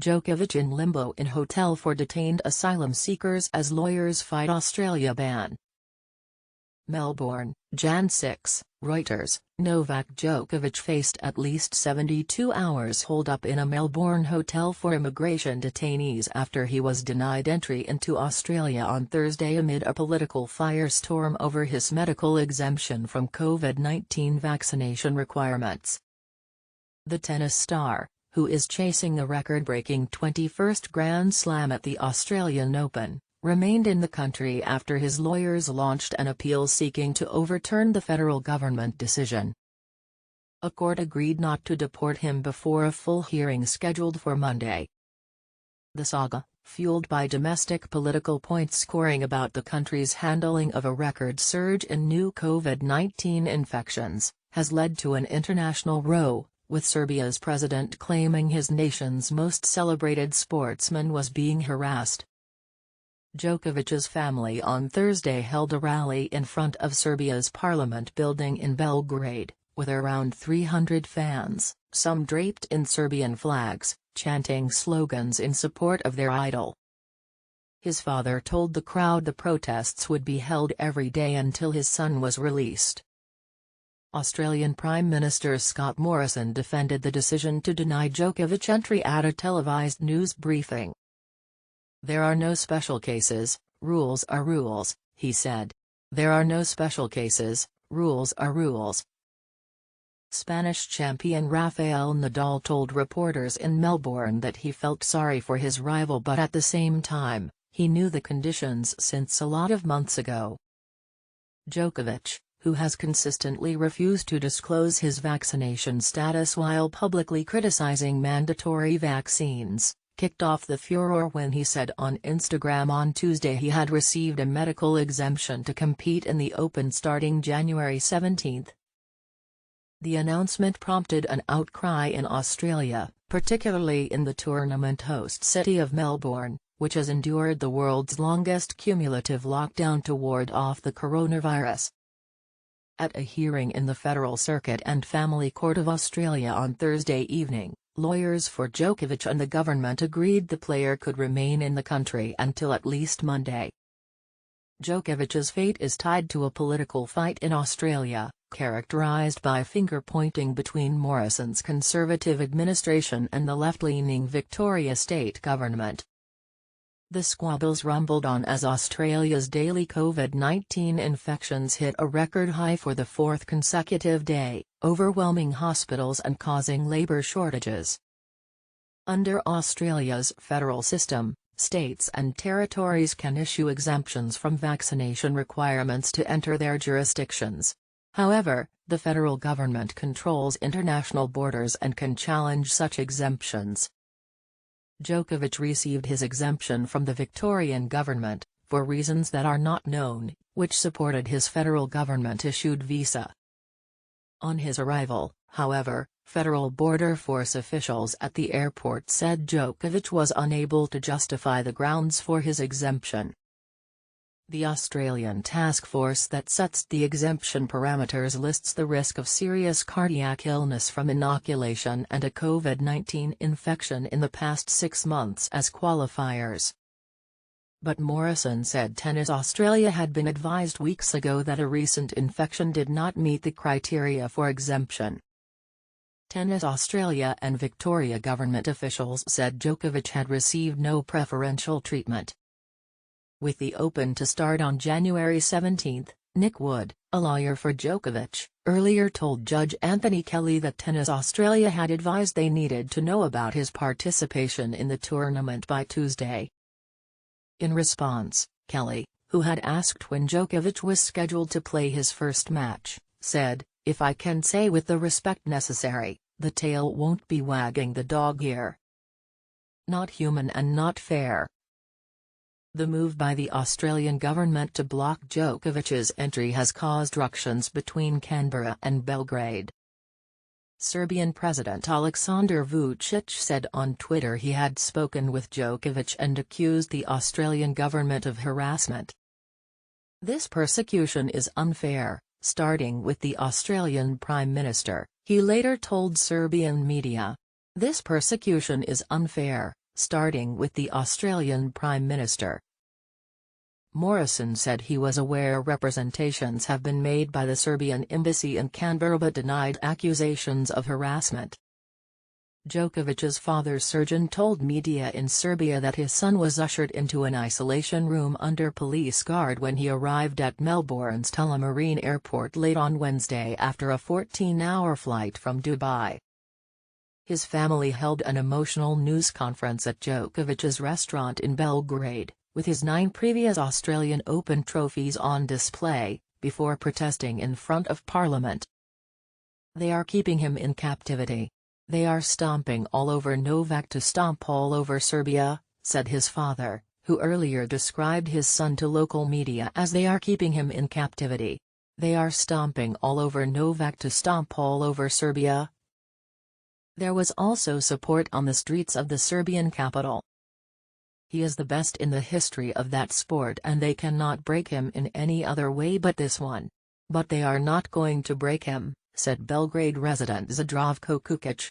Djokovic in limbo in hotel for detained asylum seekers as lawyers fight Australia ban. Melbourne, Jan 6, Reuters. Novak Djokovic faced at least 72 hours hold-up in a Melbourne hotel for immigration detainees after he was denied entry into Australia on Thursday amid a political firestorm over his medical exemption from COVID-19 vaccination requirements. The tennis star, who is chasing a record-breaking 21st Grand Slam at the Australian Open, remained in the country after his lawyers launched an appeal seeking to overturn the federal government decision. A court agreed not to deport him before a full hearing scheduled for Monday. The saga, fueled by domestic political point-scoring about the country's handling of a record surge in new COVID-19 infections, has led to an international row, with Serbia's president claiming his nation's most celebrated sportsman was being harassed. Djokovic's family on Thursday held a rally in front of Serbia's parliament building in Belgrade, with around 300 fans, some draped in Serbian flags, chanting slogans in support of their idol. His father told the crowd the protests would be held every day until his son was released. Australian Prime Minister Scott Morrison defended the decision to deny Djokovic entry at a televised news briefing. "There are no special cases, rules are rules," he said. "There are no special cases, rules are rules." Spanish champion Rafael Nadal told reporters in Melbourne that he felt sorry for his rival, but at the same time, he knew the conditions since a lot of months ago. Djokovic, who has consistently refused to disclose his vaccination status while publicly criticizing mandatory vaccines, kicked off the furor when he said on Instagram on Tuesday he had received a medical exemption to compete in the Open starting January 17. The announcement prompted an outcry in Australia, particularly in the tournament host city of Melbourne, which has endured the world's longest cumulative lockdown to ward off the coronavirus. At a hearing in the Federal Circuit and Family Court of Australia on Thursday evening, lawyers for Djokovic and the government agreed the player could remain in the country until at least Monday. Djokovic's fate is tied to a political fight in Australia, characterised by finger-pointing between Morrison's Conservative administration and the left-leaning Victoria state government. The squabbles rumbled on as Australia's daily COVID-19 infections hit a record high for the fourth consecutive day, overwhelming hospitals and causing labour shortages. Under Australia's federal system, states and territories can issue exemptions from vaccination requirements to enter their jurisdictions. However, the federal government controls international borders and can challenge such exemptions. Djokovic received his exemption from the Victorian government, for reasons that are not known, which supported his federal government-issued visa. On his arrival, however, Federal Border Force officials at the airport said Djokovic was unable to justify the grounds for his exemption. The Australian task force that sets the exemption parameters lists the risk of serious cardiac illness from inoculation and a COVID-19 infection in the past 6 months as qualifiers. But Morrison said Tennis Australia had been advised weeks ago that a recent infection did not meet the criteria for exemption. Tennis Australia and Victoria government officials said Djokovic had received no preferential treatment. With the Open to start on January 17, Nick Wood, a lawyer for Djokovic, earlier told Judge Anthony Kelly that Tennis Australia had advised they needed to know about his participation in the tournament by Tuesday. In response, Kelly, who had asked when Djokovic was scheduled to play his first match, said, "If I can say with the respect necessary, the tail won't be wagging the dog here. Not human and not fair." The move by the Australian government to block Djokovic's entry has caused ructions between Canberra and Belgrade. Serbian President Aleksandar Vučić said on Twitter he had spoken with Djokovic and accused the Australian government of harassment. "This persecution is unfair, starting with the Australian Prime Minister," he later told Serbian media. "This persecution is unfair, starting with the Australian Prime Minister. Morrison said he was aware representations have been made by the Serbian embassy in Canberra but denied accusations of harassment. Djokovic's father Srđan told media in Serbia that his son was ushered into an isolation room under police guard when he arrived at Melbourne's Tullamarine Airport late on Wednesday after a 14-hour flight from Dubai. His family held an emotional news conference at Djokovic's restaurant in Belgrade, with his 9 previous Australian Open trophies on display, before protesting in front of Parliament. "They are keeping him in captivity. They are stomping all over Novak to stomp all over Serbia," said his father, who earlier described his son to local media as "they are keeping him in captivity. They are stomping all over Novak to stomp all over Serbia." There was also support on the streets of the Serbian capital. "He is the best in the history of that sport and they cannot break him in any other way but this one. But they are not going to break him," said Belgrade resident Zdravko Kukic.